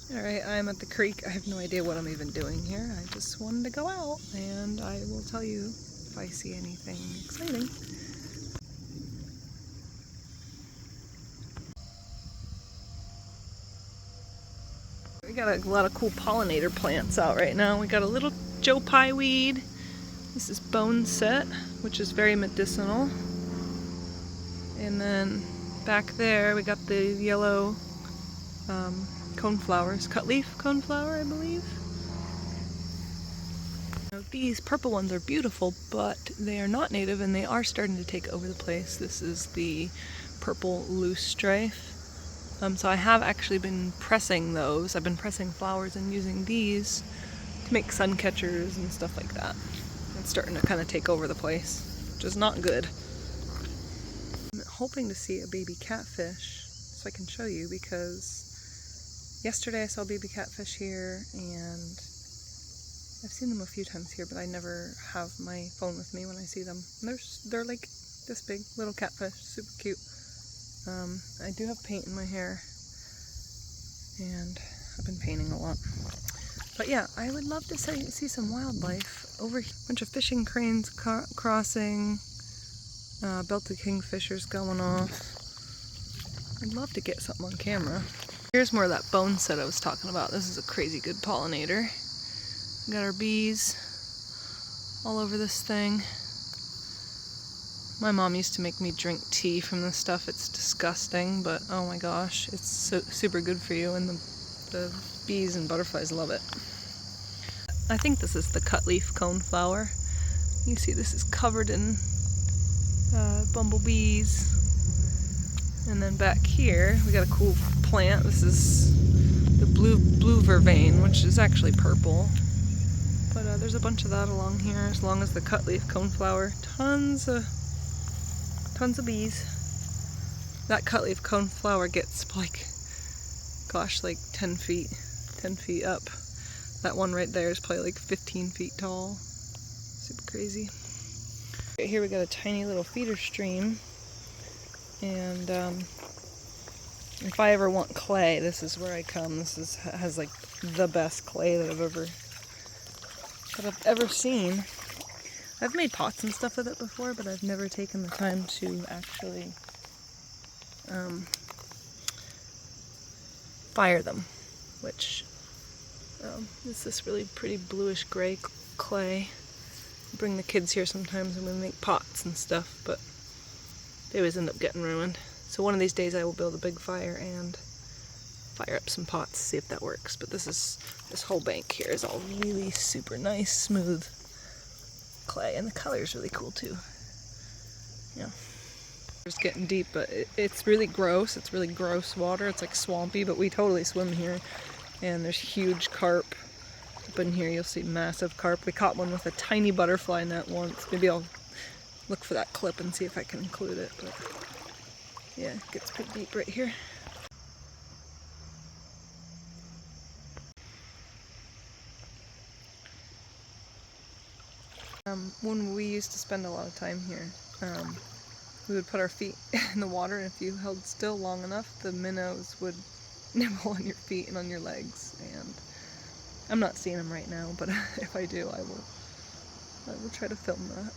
Alright, I'm at the creek. I have no idea what I'm even doing here. I just wanted to go out, and I will tell you if I see anything exciting. We got a lot of cool pollinator plants out right now. We got a little Joe Pye weed. This is bone set, which is very medicinal. And then back there we got the yellow coneflowers, cutleaf coneflower, I believe. Now, these purple ones are beautiful, but they are not native and they are starting to take over the place. This is the purple loosestrife. So I have actually been pressing those. I've been pressing flowers and using these to make sun catchers and stuff like that. It's starting to kind of take over the place, which is not good. I'm hoping to see a baby catfish so I can show you, because yesterday I saw baby catfish here, and I've seen them a few times here, but I never have my phone with me when I see them. They're like this big, little catfish, super cute. I do have paint in my hair, and I've been painting a lot. But yeah, I would love to see some wildlife over here. A bunch of fishing cranes crossing, belted kingfishers going off. I'd love to get something on camera. Here's more of that bone set I was talking about. This is a crazy good pollinator. We got our bees all over this thing. My mom used to make me drink tea from this stuff. It's disgusting, but oh my gosh, it's super good for you, and the bees and butterflies love it. I think this is the cutleaf coneflower. You see this is covered in bumblebees. And then back here, we got a cool plant. This is the blue vervain, which is actually purple. But there's a bunch of that along here, as long as the cutleaf coneflower. Tons of bees. That cutleaf coneflower gets like, gosh, like 10 feet up. That one right there is probably like 15 feet tall. Super crazy. Right here we got a tiny little feeder stream. And if I ever want clay, this is where I come. This has like the best clay that I've ever seen. I've made pots and stuff with it before, but I've never taken the time to actually fire them, which is this really pretty bluish gray clay. I bring the kids here sometimes and we make pots and stuff, but they always end up getting ruined. So one of these days I will build a big fire and fire up some pots, see if that works. But this whole bank here is all really super nice, smooth clay, and the color is really cool too. Yeah. It's getting deep, but it's really gross. It's really gross water. It's like swampy, but we totally swim here. And there's huge carp up in here. You'll see massive carp. We caught one with a tiny butterfly net once. Maybe I'll look for that clip and see if I can include it. But yeah, it gets pretty deep right here. When we used to spend a lot of time here, we would put our feet in the water, and if you held still long enough, the minnows would nibble on your feet and on your legs. And I'm not seeing them right now, but if I do, I will try to film that.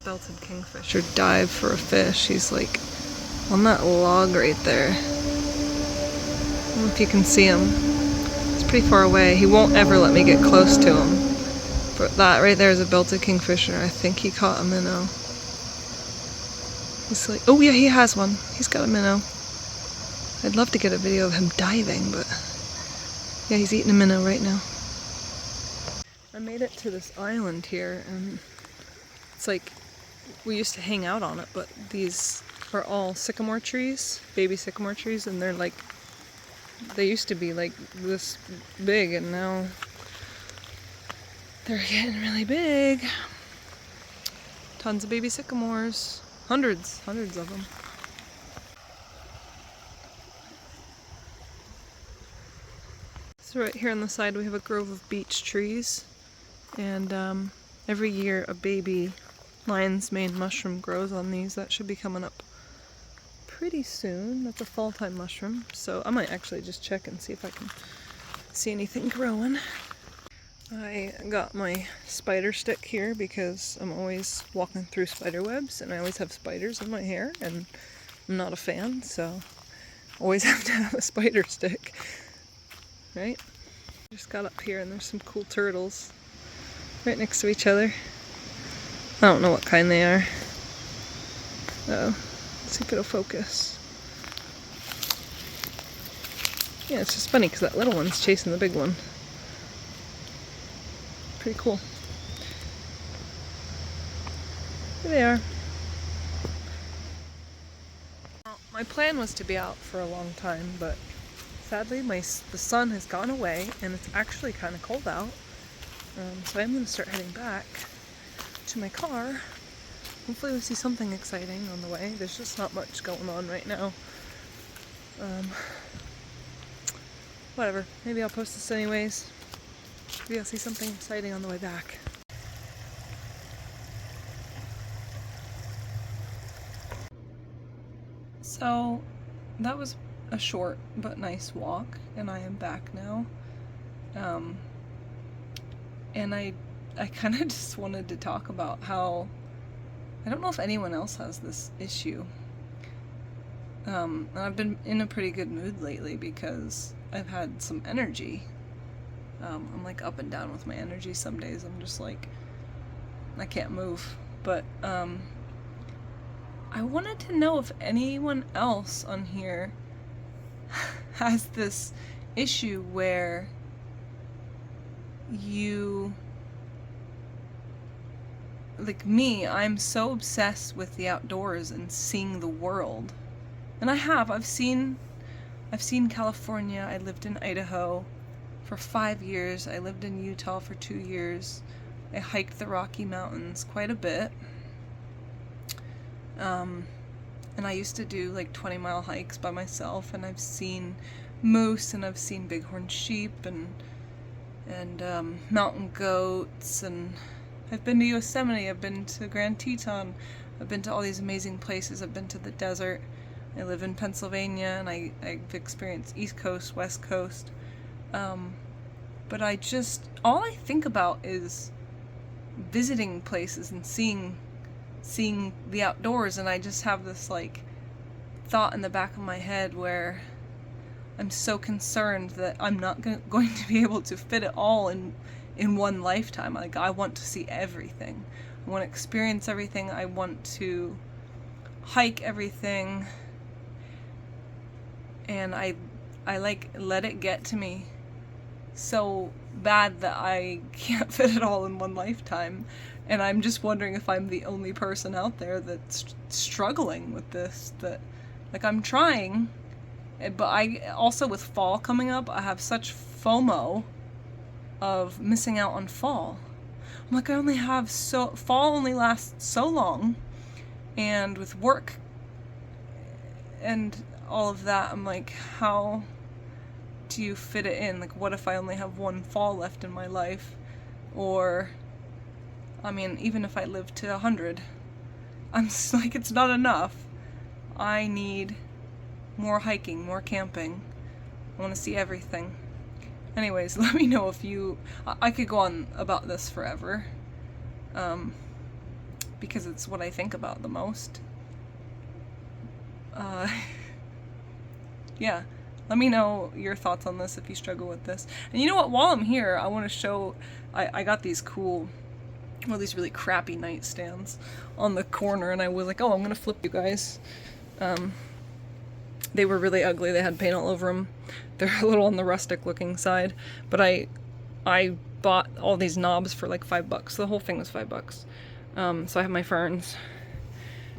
Belted kingfisher dive for a fish. He's like on that log right there. I don't know if you can see him. It's pretty far away. He won't ever let me get close to him. But that right there is a belted kingfisher. I think he caught a minnow. He's like, oh yeah, he has one. He's got a minnow. I'd love to get a video of him diving, but yeah, he's eating a minnow right now. I made it to this island here, and it's like, we used to hang out on it, but these are all sycamore trees, baby sycamore trees, and they're like, they used to be like this big, and now they're getting really big. Tons of baby sycamores. Hundreds of them. So right here on the side we have a grove of beech trees, and every year a baby lion's mane mushroom grows on these. That should be coming up pretty soon. That's a fall time mushroom, so I might actually just check and see if I can see anything growing. I got my spider stick here because I'm always walking through spider webs and I always have spiders in my hair and I'm not a fan, so always have to have a spider stick, right? Just got up here and there's some cool turtles right next to each other. I don't know what kind they are. Uh-oh. Let's see if it'll focus. Yeah, it's just funny because that little one's chasing the big one. Pretty cool. Here they are. Well, my plan was to be out for a long time, but sadly the sun has gone away and it's actually kind of cold out. So I'm going to start heading back to my car. Hopefully we see something exciting on the way. There's just not much going on right now. Whatever. Maybe I'll post this anyways. Maybe I'll see something exciting on the way back. So that was a short but nice walk, and I am back now. And I kind of just wanted to talk about how I don't know if anyone else has this issue. And I've been in a pretty good mood lately because I've had some energy. I'm like up and down with my energy. Some days I'm just like, I can't move. But I wanted to know if anyone else on here has this issue where you, like me, I'm so obsessed with the outdoors and seeing the world. And I've seen California. I lived in Idaho for 5 years. I lived in Utah for 2 years. I hiked the Rocky Mountains quite a bit. And I used to do like 20-mile hikes by myself, and I've seen moose, and I've seen bighorn sheep, and mountain goats, and I've been to Yosemite, I've been to Grand Teton, I've been to all these amazing places, I've been to the desert. I live in Pennsylvania, and I've experienced East Coast, West Coast. But all I think about is visiting places and seeing the outdoors, and I just have this like thought in the back of my head where I'm so concerned that I'm not going to be able to fit it all in one lifetime. Like, I want to see everything. I want to experience everything. I want to hike everything. And I like let it get to me so bad that I can't fit it all in one lifetime. And I'm just wondering if I'm the only person out there that's struggling with this. That, like, I'm trying, but I also, with fall coming up, I have such FOMO of missing out on fall. I'm like, fall only lasts so long, and with work and all of that, I'm like, how do you fit it in? Like, what if I only have one fall left in my life? Or, I mean, even if I live to 100, I'm just like, it's not enough. I need more hiking, more camping. I want to see everything. Anyways, let me know if I could go on about this forever, because it's what I think about the most. Yeah, let me know your thoughts on this if you struggle with this. And you know what, while I'm here, I want to show, I got these these really crappy nightstands on the corner, and I was like, oh, I'm gonna flip you guys. They were really ugly, they had paint all over them. They're a little on the rustic looking side, but I bought all these knobs for like $5. The whole thing was $5. So I have my ferns,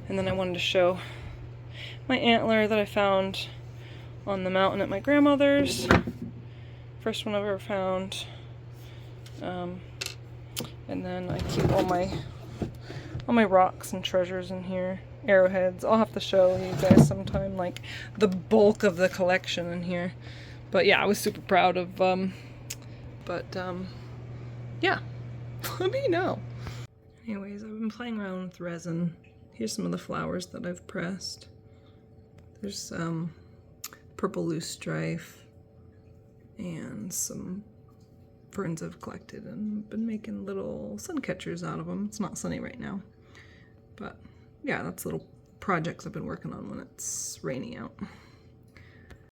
and then I wanted to show my antler that I found on the mountain at my grandmother's. First one I've ever found. And then I keep all my all my rocks and treasures in here. Arrowheads. I'll have to show you guys sometime, like, the bulk of the collection in here. But yeah, I was super proud of, yeah. Let me know. Anyways, I've been playing around with resin. Here's some of the flowers that I've pressed. There's purple loosestrife and some ferns I've collected, and been making little sun catchers out of them. It's not sunny right now, but yeah, that's little projects I've been working on when it's rainy out.